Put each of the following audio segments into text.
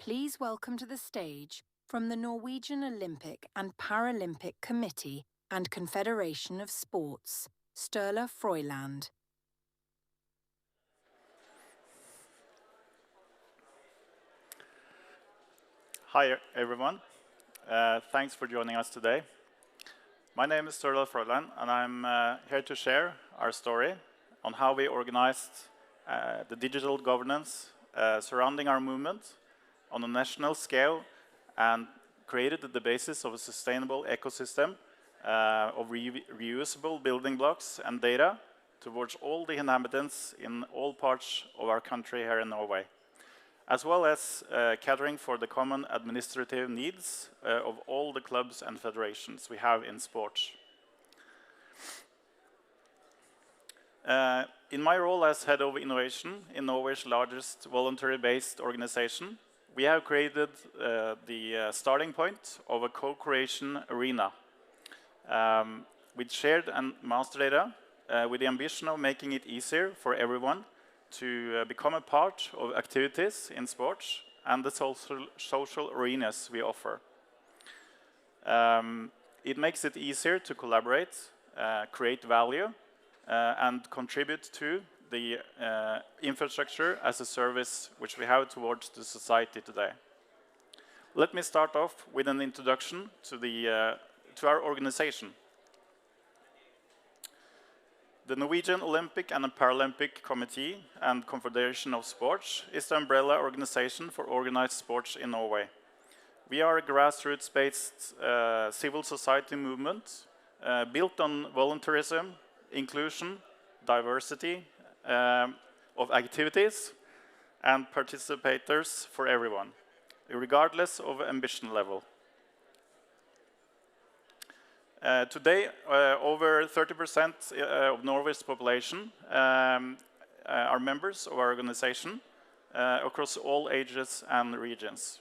Please welcome to the stage, from the Norwegian Olympic and Paralympic Committee and Confederation of Sports, Sturla Frøyland. Hi, everyone. Thanks for joining us today. My name is Sturla Frøyland, and I'm here to share our story on how we organized the digital governance surrounding our movement on a national scale and created the basis of a sustainable ecosystem of reusable building blocks and data towards all the inhabitants in all parts of our country here in Norway, as well as catering for the common administrative needs of all the clubs and federations we have in sports. In my role as head of innovation in Norway's largest voluntary-based organization, we have created the starting point of a co-creation arena with shared and master data with the ambition of making it easier for everyone to become a part of activities in sports and the social arenas we offer. It makes it easier to collaborate, create value, and contribute to the infrastructure as a service which we have towards the society today. Let me start off with an introduction to our organization. The Norwegian Olympic and Paralympic Committee and Confederation of Sports is the umbrella organization for organized sports in Norway. We are a grassroots-based civil society movement built on voluntarism, inclusion, diversity of activities, and participators for everyone, regardless of ambition level. Today, over 30% of Norway's population are members of our organization across all ages and regions.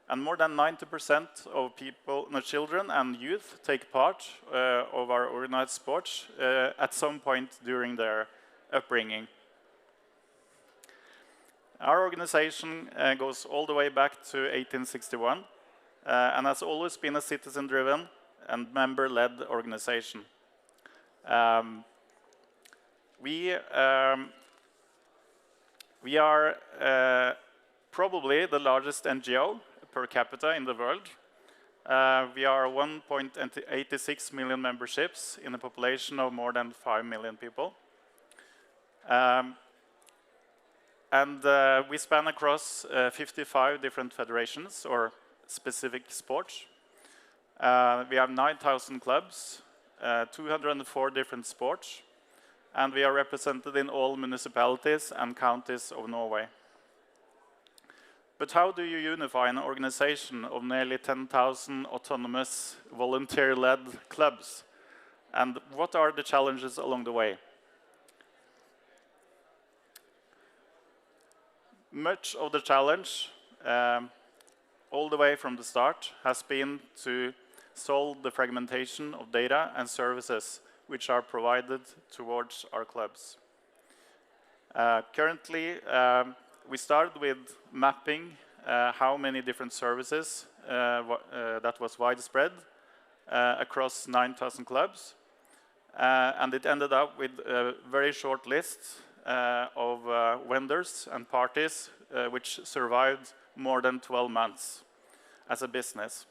And more than 90% of people, children and youth take part of our organized sports at some point during their upbringing. Our organization goes all the way back to 1861 and has always been a citizen-driven and member-led organization. We are probably the largest NGO per capita in the world. We are 1.86 million memberships in a population of more than 5 million people. We span across 55 different federations or specific sports. We have 9,000 clubs, 204 different sports, and we are represented in all municipalities and counties of Norway. But how do you unify an organization of nearly 10,000 autonomous, volunteer-led clubs? And what are the challenges along the way? Much of the challenge, all the way from the start, has been to solve the fragmentation of data and services which are provided towards our clubs. Currently, we started with mapping how many different services that was widespread across 9,000 clubs. And it ended up with a very short list of vendors and parties which survived more than 12 months as a business.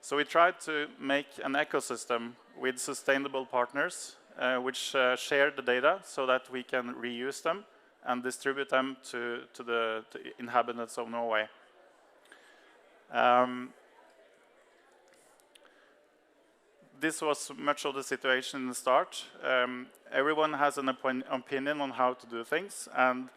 So we tried to make an ecosystem with sustainable partners which share the data so that we can reuse them and distribute them to the inhabitants of Norway. This was much of the situation in the start. Everyone has an opinion on how to do things, and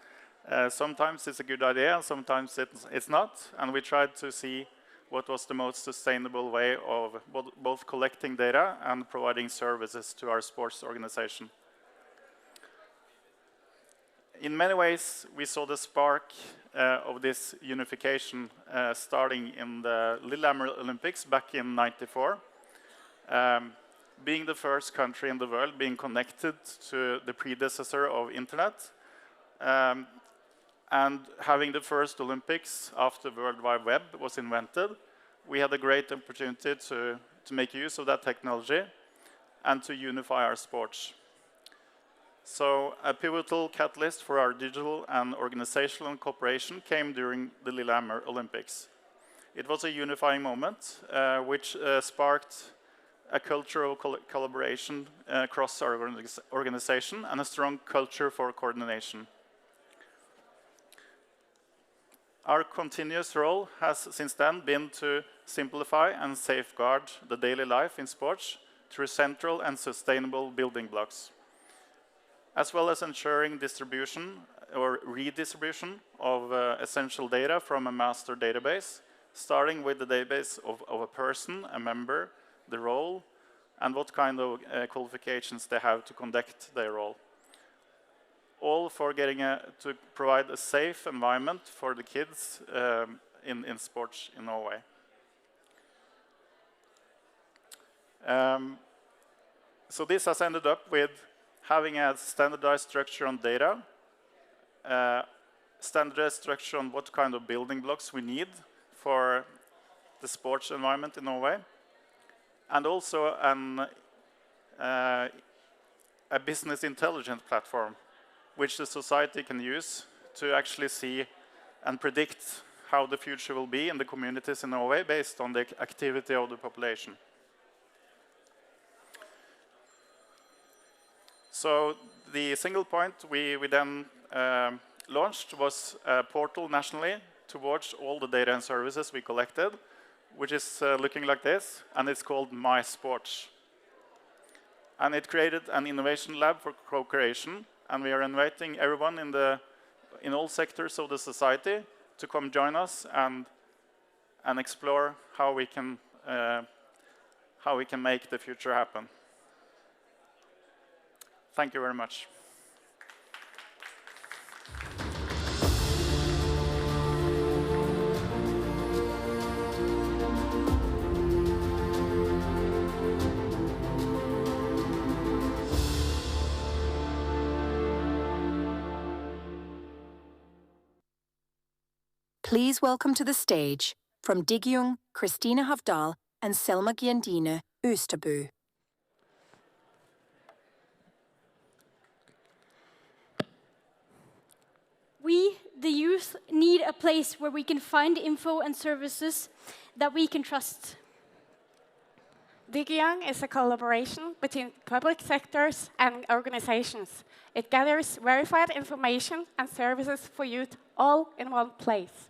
sometimes it's a good idea, and sometimes it's not. And we tried to see what was the most sustainable way of both collecting data and providing services to our sports organization. In many ways, we saw the spark of this unification starting in the Lillehammer Olympics back in '94. Being the first country in the world being connected to the predecessor of internet, And having the first Olympics after the World Wide Web was invented, we had a great opportunity to make use of that technology and to unify our sports. So a pivotal catalyst for our digital and organizational cooperation came during the Lillehammer Olympics. It was a unifying moment, which sparked a culture of collaboration across our organization and a strong culture for coordination. Our continuous role has since then been to simplify and safeguard the daily life in sports through central and sustainable building blocks, as well as ensuring distribution or redistribution of essential data from a master database, starting with the database of a person, a member, the role, and what kind of qualifications they have to conduct their role. All for to provide a safe environment for the kids in sports in Norway. So this has ended up with having a standardized structure on data, standardized structure on what kind of building blocks we need for the sports environment in Norway, and also a business intelligence platform which the society can use to actually see and predict how the future will be in the communities in Norway based on the activity of the population. So the single point we then launched was a portal nationally towards all the data and services we collected, which is looking like this, and it's called My Sports. And it created an innovation lab for co-creation, and we are inviting everyone in all sectors of the society to come join us and explore how we can make the future happen. Thank you very much. Please welcome to the stage, from Digyung, Christina Havdal and Selma Giandine Oosterbu. We, the youth, need a place where we can find info and services that we can trust. Digyung is a collaboration between public sectors and organizations. It gathers verified information and services for youth all in one place.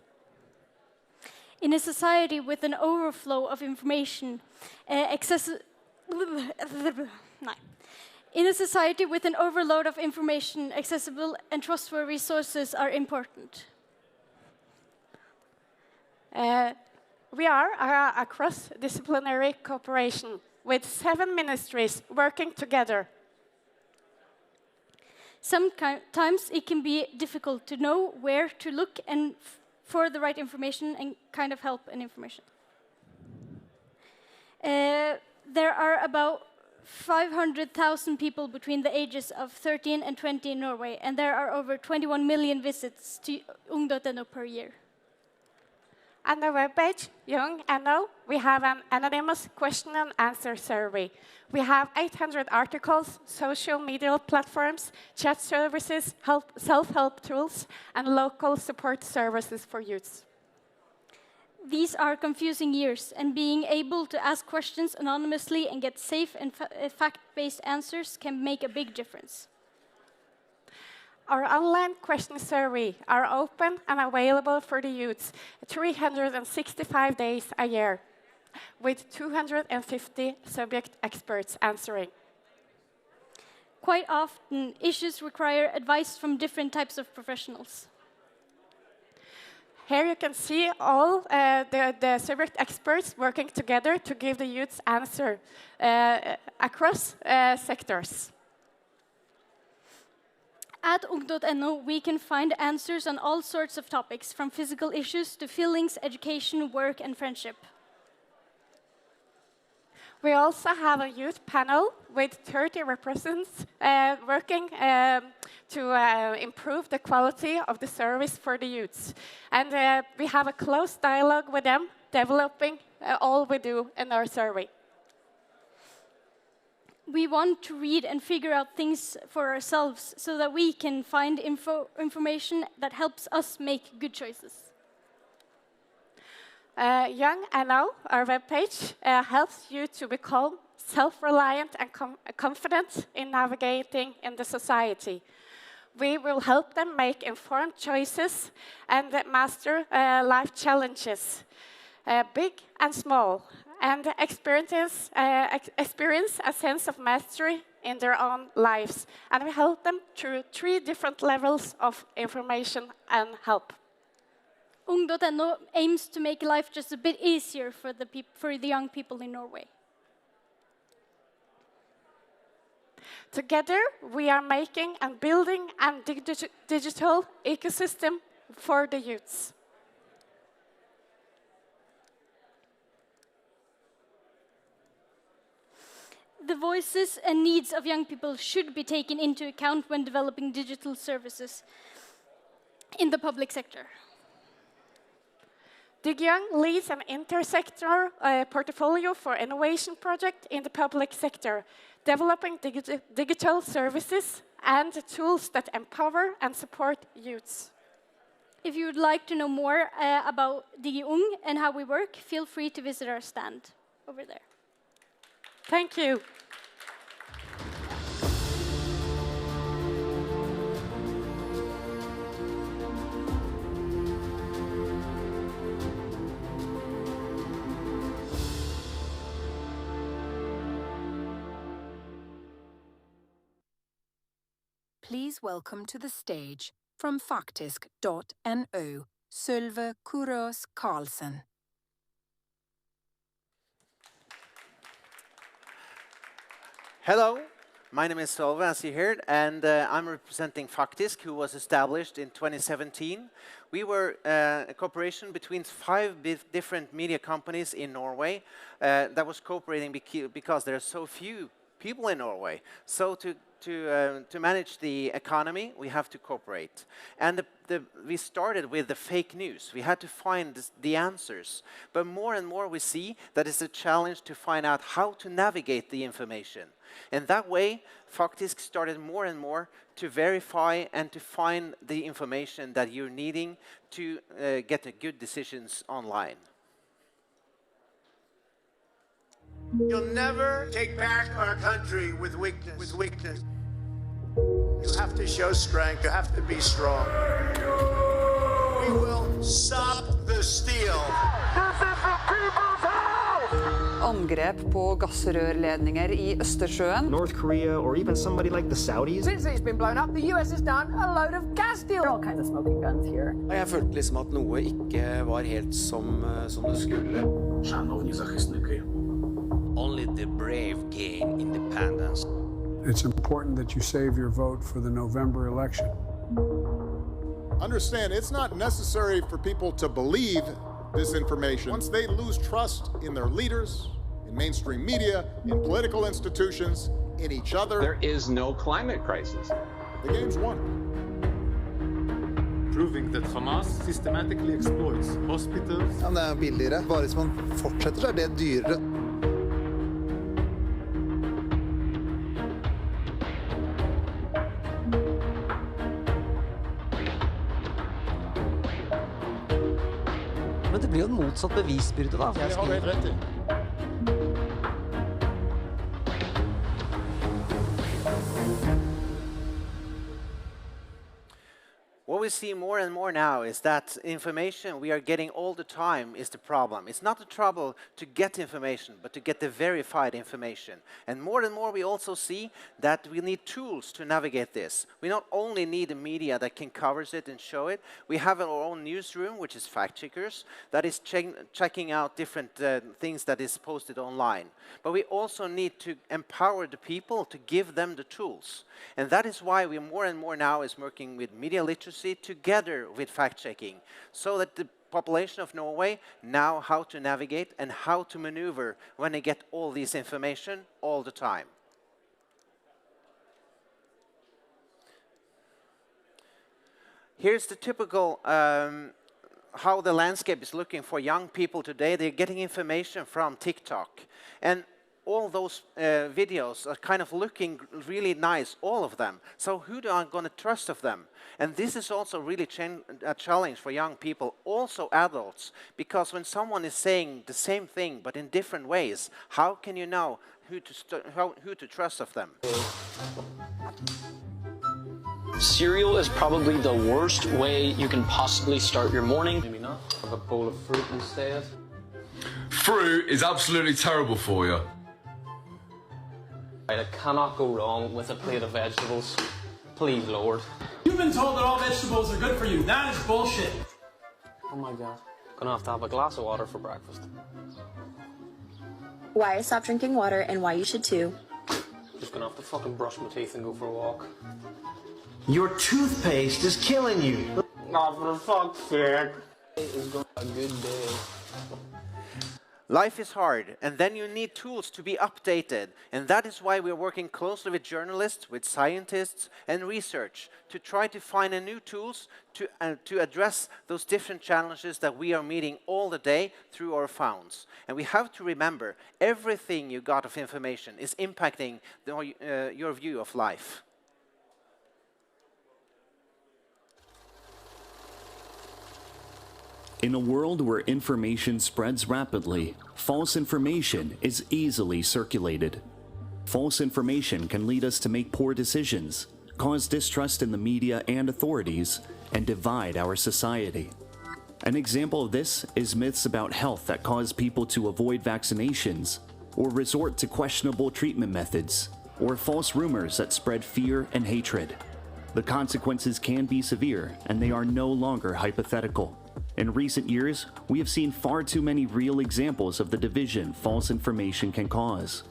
In a society with an overflow of information, In a society with an overload of information, accessible and trustworthy resources are important. We are a cross-disciplinary cooperation with 7 ministries working together. Sometimes it can be difficult to know where to look and for the right information and kind of help and information. There are about 500,000 people between the ages of 13 and 20 in Norway, and there are over 21 million visits to ung.no per year. On the webpage, Young.no, we have an anonymous question and answer survey. We have 800 articles, social media platforms, chat services, self-help tools, and local support services for youths. These are confusing years, and being able to ask questions anonymously and get safe and fact-based answers can make a big difference. Our online question survey are open and available for the youths 365 days a year, with 250 subject experts answering. Quite often, issues require advice from different types of professionals. Here you can see all the subject experts working together to give the youths answer across sectors. At ung.no, we can find answers on all sorts of topics, from physical issues to feelings, education, work, and friendship. We also have a youth panel with 30 representatives working to improve the quality of the service for the youths. And we have a close dialogue with them, developing all we do in our survey. We want to read and figure out things for ourselves so that we can find information that helps us make good choices. Young NO, our webpage, helps you to become self-reliant and confident in navigating in the society. We will help them make informed choices and master life challenges, big and small, and experience a sense of mastery in their own lives. And we help them through 3 different levels of information and help. Ung.no aims to make life just a bit easier for the young people in Norway. Together, we are making and building a digital ecosystem for the youths. The voices and needs of young people should be taken into account when developing digital services in the public sector. DigYoung leads an intersectoral portfolio for innovation project in the public sector, developing digital services and tools that empower and support youths. If you would like to know more about DigYoung and how we work, feel free to visit our stand over there. Thank you. Please welcome to the stage, from faktisk.no, Sølve Kuros Karlsen. Hello, my name is Sølve, as you heard, and I'm representing Faktisk, who was established in 2017. We were a cooperation between 5 different media companies in Norway that was cooperating because there are so few people in Norway. So to manage the economy, we have to cooperate. And we started with the fake news. We had to find the answers. But more and more we see that it's a challenge to find out how to navigate the information. And that way, Faktisk started more and more to verify and to find the information that you're needing to get the good decisions online. You'll never take back our country with weakness. You have to show strength. You have to be strong. We will stop the steal. This is the people's house! Angrep på gassrørledninger i Østersjøen. North Korea or even somebody like the Saudis. Since it's been blown up, the US has done a load of gas deals. All kinds of smoking guns here. Jeg følte liksom at noe ikke var helt som det skulle. Шановні захисники. Only the brave gain independence. It's important that you save your vote for the November election. Understand, it's not necessary for people to believe this information. Once they lose trust in their leaders, in mainstream media, in political institutions, in each other. There is no climate crisis. The game's won. Proving that Hamas systematically exploits hospitals. Ja, det er billigere. Bare hvis man fortsetter, så er det dyrere. Men det blir jo en motsatt bevisbyrde, da. Det har du helt rett i. What we see more and more now is that information we are getting all the time is the problem. It's not the trouble to get information, but to get the verified information. And more we also see that we need tools to navigate this. We not only need a media that can cover it and show it, we have our own newsroom, which is fact checkers, that is checking out different things that is posted online. But we also need to empower the people to give them the tools. And that is why we more and more now is working with media literacy, literacy together with fact-checking, so that the population of Norway know how to navigate and how to maneuver when they get all this information all the time. Here's the typical how the landscape is looking for young people today. They're getting information from TikTok. And all those videos are kind of looking really nice, all of them. So who are going to trust of them? And this is also really a challenge for young people, also adults, because when someone is saying the same thing but in different ways, how can you know who to trust of them? Cereal is probably the worst way you can possibly start your morning. Maybe not. Have a bowl of fruit instead. Fruit is absolutely terrible for you. I cannot go wrong with a plate of vegetables. Please, Lord. You've been told that all vegetables are good for you. That is bullshit. Oh my God. Gonna have to have a glass of water for breakfast. Why I stopped drinking water and why you should too. Just gonna have to fucking brush my teeth and go for a walk. Your toothpaste is killing you. Oh, for fuck's sake. It is going to be a good day. Life is hard, and then you need tools to be updated. And that is why we're working closely with journalists, with scientists, and research to try to find new tools to address those different challenges that we are meeting all the day through our phones. And we have to remember, everything you got of information is impacting your view of life. In a world where information spreads rapidly, false information is easily circulated. False information can lead us to make poor decisions, cause distrust in the media and authorities, and divide our society. An example of this is myths about health that cause people to avoid vaccinations, or resort to questionable treatment methods, or false rumors that spread fear and hatred. The consequences can be severe, and they are no longer hypothetical. In recent years, we have seen far too many real examples of the division false information can cause.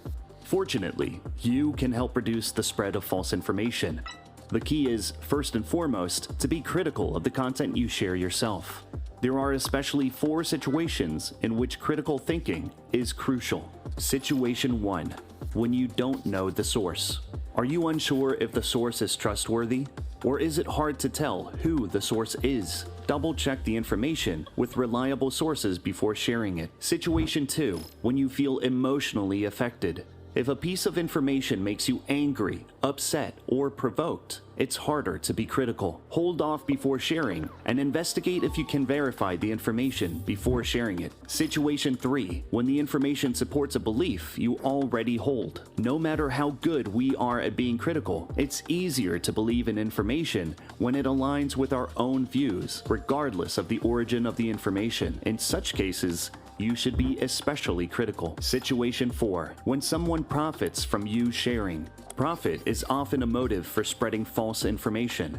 Fortunately, you can help reduce the spread of false information. The key is, first and foremost, to be critical of the content you share yourself. There are especially 4 situations in which critical thinking is crucial. Situation 1. When you don't know the source. Are you unsure if the source is trustworthy? Or is it hard to tell who the source is? Double-check the information with reliable sources before sharing it. Situation 2. When you feel emotionally affected. If a piece of information makes you angry, upset, or provoked, it's harder to be critical. Hold off before sharing and investigate if you can verify the information before sharing it. Situation 3. When the information supports a belief you already hold. No matter how good we are at being critical, it's easier to believe in information when it aligns with our own views, regardless of the origin of the information. In such cases, you should be especially critical. Situation 4. When someone profits from you sharing. Profit is often a motive for spreading false information.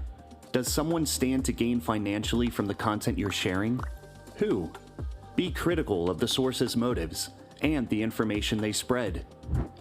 Does someone stand to gain financially from the content you're sharing? Who? Be critical of the source's motives and the information they spread.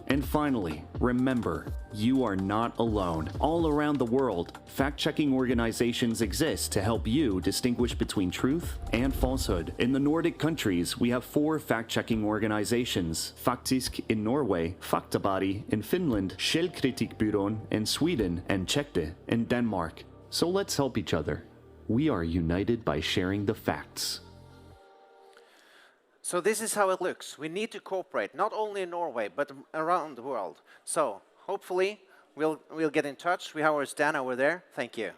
And finally, remember, you are not alone. All around the world, fact-checking organizations exist to help you distinguish between truth and falsehood. In the Nordic countries, we have 4 fact-checking organizations: Faktisk in Norway, Faktabari in Finland, Källkritikbyrån in Sweden, and Checkte in Denmark. So let's help each other. We are united by sharing the facts. So this is how it looks. We need to cooperate, not only in Norway, but around the world. So hopefully we'll get in touch. We have our stand over there. Thank you.